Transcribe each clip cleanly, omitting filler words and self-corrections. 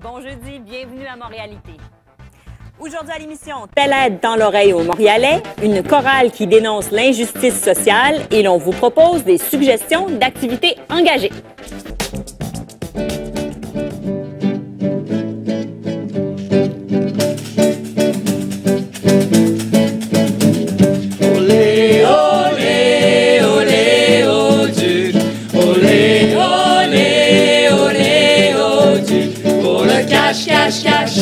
Bon jeudi, bienvenue à Montréalité. Aujourd'hui à l'émission, telle aide dans l'oreille aux Montréalais, une chorale qui dénonce l'injustice sociale et l'on vous propose des suggestions d'activités engagées. Olé, olé, olé, oh Dieu. Olé, olé, olé, oh Dieu. Pour le cash, cash, cash.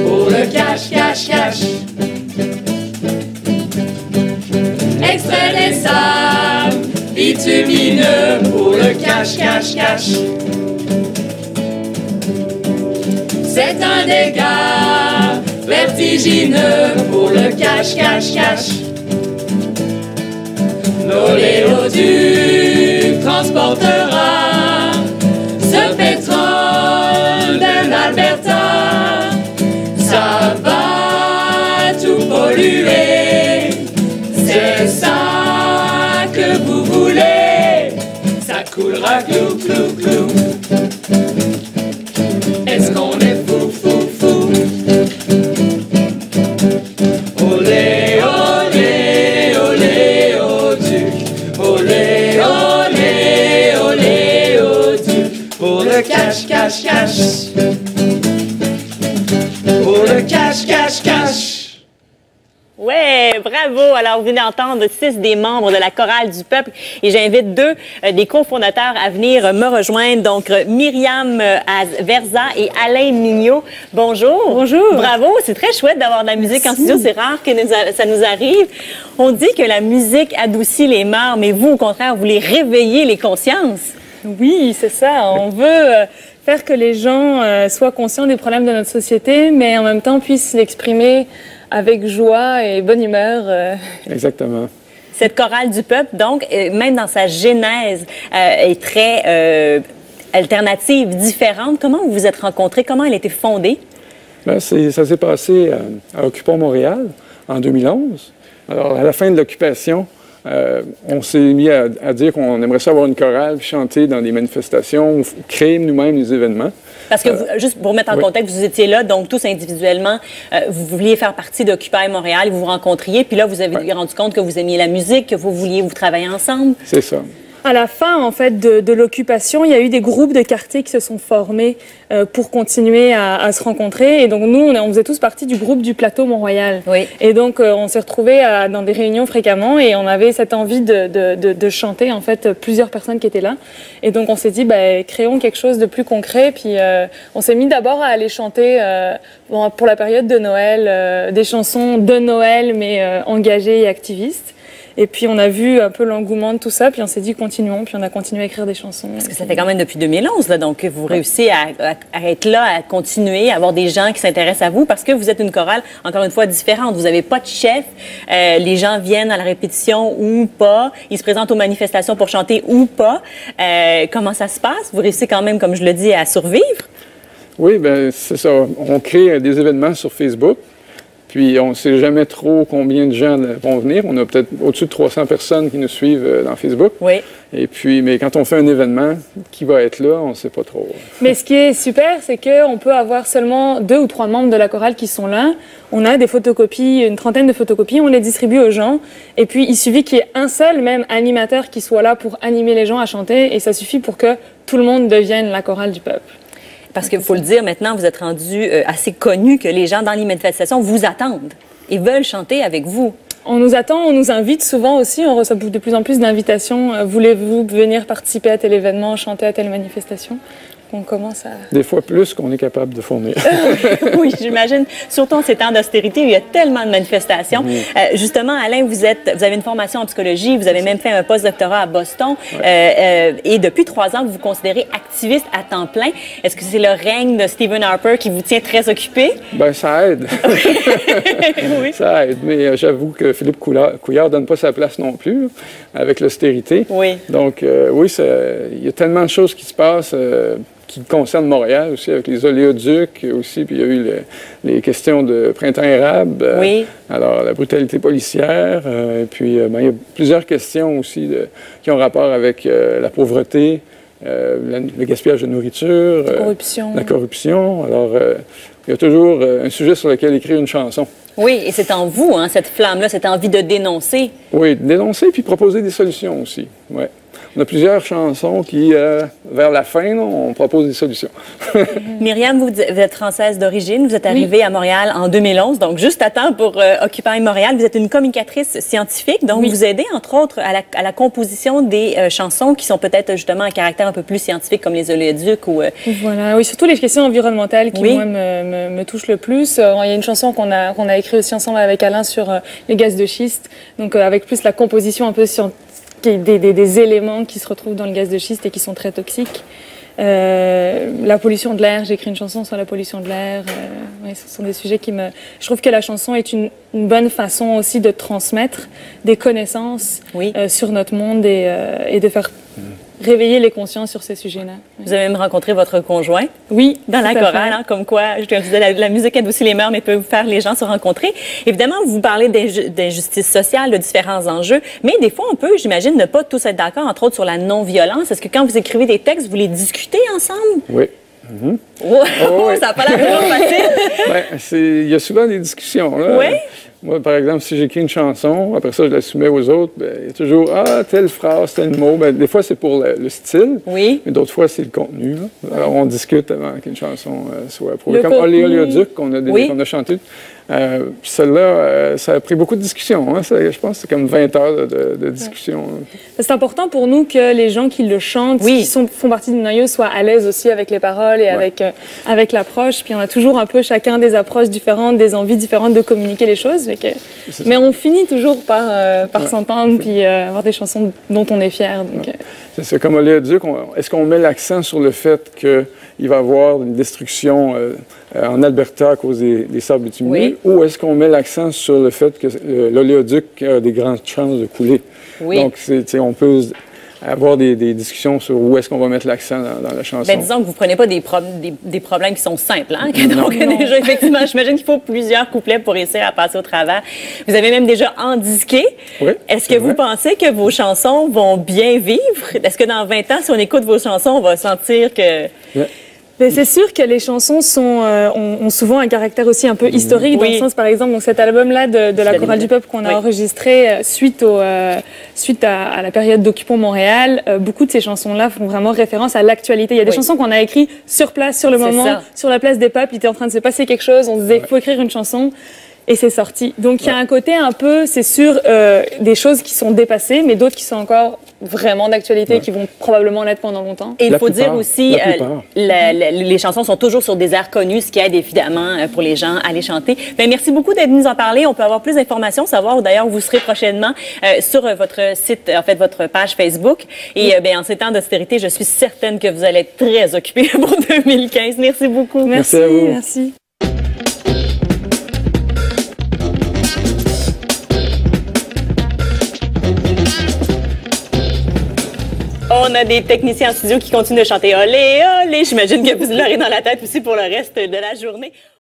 Pour le cash, cash, cash. Extrait des sables bitumineux. Pour le cash, cash, cash. C'est un dégât vertigineux pour le cash, cash, cash. L'oléoduc transportera ce pétrole d'un Alberta. Ça va tout polluer, c'est ça que vous voulez. Ça coulera clou, clou, clou. Est-ce qu'on est fou, fou, fou? Olé, olé, olé, oh Dieu. Olé, olé, olé, oh Dieu. Pour le cash, cash, cash. Pour le cash, cash, cash. Ouais, bravo! Alors, vous venez d'entendre 6 des membres de la chorale du peuple et j'invite 2 des cofondateurs à venir me rejoindre. Donc, Myriam Verza et Alain Mignot. Bonjour! Bonjour! Bravo! C'est très chouette d'avoir de la musique en studio. C'est rare que ça nous arrive. On dit que la musique adoucit les mœurs, mais vous, au contraire, vous voulez réveiller les consciences. Oui, c'est ça. On veut faire que les gens soient conscients des problèmes de notre société, mais en même temps puissent l'exprimer avec joie et bonne humeur. Exactement. Cette chorale du peuple, donc, même dans sa genèse, est très alternative, différente. Comment vous vous êtes rencontrés? Comment elle a été fondée? Là, ça s'est passé à Occupons Montréal en 2011. Alors, à la fin de l'occupation, on s'est mis à dire qu'on aimerait ça avoir une chorale, puis chanter dans des manifestations, créer nous-mêmes des événements. Parce que, juste pour mettre en contexte, vous étiez là, donc tous individuellement, vous vouliez faire partie d'Occupy Montréal, vous vous rencontriez, puis là, vous avez rendu compte que vous aimiez la musique, que vous vouliez vous travailler ensemble. C'est ça. À la fin, en fait, de l'occupation, il y a eu des groupes de quartiers qui se sont formés pour continuer à se rencontrer. Et donc, nous, on faisait tous partie du groupe du Plateau Mont-Royal. Oui. Et donc, on s'est retrouvés dans des réunions fréquemment et on avait cette envie de chanter, en fait, plusieurs personnes qui étaient là. Et donc, on s'est dit, créons quelque chose de plus concret. Puis, on s'est mis d'abord à aller chanter pour la période de Noël, des chansons de Noël, mais engagées et activistes. Et puis, on a vu un peu l'engouement de tout ça, puis on s'est dit, continuons, puis on a continué à écrire des chansons. Parce que ça fait quand même depuis 2011, là, donc vous réussissez à être là, à continuer, à avoir des gens qui s'intéressent à vous, parce que vous êtes une chorale, encore une fois, différente. Vous n'avez pas de chef, les gens viennent à la répétition ou pas, ils se présentent aux manifestations pour chanter ou pas. Comment ça se passe? Vous réussissez quand même, comme je le dis, à survivre? Oui, bien, c'est ça. On crée des événements sur Facebook. Puis, on ne sait jamais trop combien de gens vont venir. On a peut-être au-dessus de 300 personnes qui nous suivent dans Facebook. Oui. Et puis, mais quand on fait un événement, qui va être là, on ne sait pas trop. Mais ce qui est super, c'est qu'on peut avoir seulement 2 ou 3 membres de la chorale qui sont là. On a des photocopies, une trentaine de photocopies, on les distribue aux gens. Et puis, il suffit qu'il y ait un seul, même, animateur qui soit là pour animer les gens à chanter. Et ça suffit pour que tout le monde devienne la chorale du peuple. Parce qu'il faut le dire, maintenant, vous êtes rendu assez connu que les gens dans les manifestations vous attendent et veulent chanter avec vous. On nous attend, on nous invite souvent aussi, on reçoit de plus en plus d'invitations. Voulez-vous venir participer à tel événement, chanter à telle manifestation? On commence à... Des fois plus qu'on est capable de fournir. Oui, j'imagine. Surtout en ces temps d'austérité, il y a tellement de manifestations. Justement, Alain, vous avez une formation en psychologie, vous avez même fait un post-doctorat à Boston. Et depuis 3 ans, vous vous considérez activiste à temps plein. Est-ce que c'est le règne de Stephen Harper qui vous tient très occupé? Bien, ça aide. Oui. Ça aide. Mais j'avoue que Philippe Couillard ne donne pas sa place non plus, avec l'austérité. Oui. Donc, oui, il y a tellement de choses qui se passent qui concernent Montréal aussi, avec les oléoducs aussi, puis il y a eu les questions de printemps érable. Oui. Alors, la brutalité policière, et puis il y a plusieurs questions aussi qui ont rapport avec la pauvreté, le gaspillage de nourriture, la corruption. Alors, il y a toujours un sujet sur lequel écrire une chanson. Oui, et c'est en vous, hein, cette flamme-là, cette envie de dénoncer. Oui, dénoncer puis proposer des solutions aussi. Ouais. On a plusieurs chansons qui, vers la fin, là, on propose des solutions. Myriam, vous êtes française d'origine. Vous êtes arrivée à Montréal en 2011, donc juste à temps pour Occupy Montréal. Vous êtes une communicatrice scientifique, donc vous aidez, entre autres, à la composition des chansons qui sont peut-être justement à caractère un peu plus scientifique, comme les oléoducs ou... Voilà, oui, surtout les questions environnementales qui, moi, me touchent le plus. Il y a une chanson qu'on a écrite aussi ensemble avec Alain sur les gaz de schiste, donc avec plus la composition un peu scientifique, des éléments qui se retrouvent dans le gaz de schiste et qui sont très toxiques. La pollution de l'air, j'ai écrit une chanson sur la pollution de l'air. Oui, ce sont des sujets qui me... Je trouve que la chanson est une bonne façon aussi de transmettre des connaissances sur notre monde et de faire réveiller les consciences sur ces sujets-là. Vous avez même rencontré votre conjoint. Oui, dans la chorale, hein, comme quoi, je disais, la musique adoucit les mœurs, mais peut vous faire les gens se rencontrer. Évidemment, vous parlez d'injustice sociale, de différents enjeux, mais des fois, on peut, j'imagine, ne pas tous être d'accord, entre autres sur la non-violence. Est-ce que quand vous écrivez des textes, vous les discutez ensemble? Oui. Ça n'a pas l'air vraiment facile. Il y a souvent des discussions. Là. Oui. Moi, par exemple, si j'écris une chanson, après ça, je la soumets aux autres, il y a toujours telle phrase, tel mot. Des fois, c'est pour le style, mais d'autres fois, c'est le contenu. Là. Alors, on discute avant qu'une chanson soit approuvée. Comme Oléoduc qu'on a chanté. Celle-là, ça a pris beaucoup de discussions. Hein. Je pense que c'est comme 20 heures de discussion. C'est important pour nous que les gens qui le chantent, qui font partie du noyau, soient à l'aise aussi avec les paroles et avec l'approche. Puis on a toujours un peu chacun des approches différentes, des envies différentes de communiquer les choses. Mais on finit toujours par s'entendre puis avoir des chansons dont on est fier. C'est comme Oléoduc. Est-ce qu'on met l'accent sur le fait qu'il va y avoir une destruction en Alberta à cause des sables bitumineux, ou est-ce qu'on met l'accent sur le fait que l'oléoduc a des grandes chances de couler? Donc, on peut avoir des discussions sur où est-ce qu'on va mettre l'accent dans la chanson. Bien, disons que vous ne prenez pas des problèmes qui sont simples. Hein? Donc, déjà, effectivement, j'imagine qu'il faut plusieurs couplets pour réussir à passer au travers. Vous avez même déjà endisqué. Est-ce que vous pensez que vos chansons vont bien vivre? Est-ce que dans 20 ans, si on écoute vos chansons, on va sentir que... C'est sûr que les chansons ont souvent un caractère aussi un peu historique, dans le sens, par exemple, donc cet album-là de la Chorale du Peuple qu'on a enregistré suite à la période d'Occupons Montréal, beaucoup de ces chansons-là font vraiment référence à l'actualité. Il y a des chansons qu'on a écrites sur place, sur le moment, sur la place des peuples. Il était en train de se passer quelque chose, on se disait, il faut écrire une chanson. Et c'est sorti. Donc, il y a un côté un peu, c'est sûr, des choses qui sont dépassées, mais d'autres qui sont encore vraiment d'actualité et qui vont probablement l'être pendant longtemps. Et il faut dire aussi, les chansons sont toujours sur des airs connus, ce qui aide évidemment pour les gens à les chanter. Bien, merci beaucoup d'être venu nous en parler. On peut avoir plus d'informations, savoir d'ailleurs où vous serez prochainement sur votre site, en fait, votre page Facebook. Et en ces temps d'austérité, je suis certaine que vous allez être très occupés pour 2015. Merci beaucoup. Merci à vous. Merci. On a des techniciens en studio qui continuent de chanter « Olé, olé ». J'imagine que vous l'aurez dans la tête aussi pour le reste de la journée.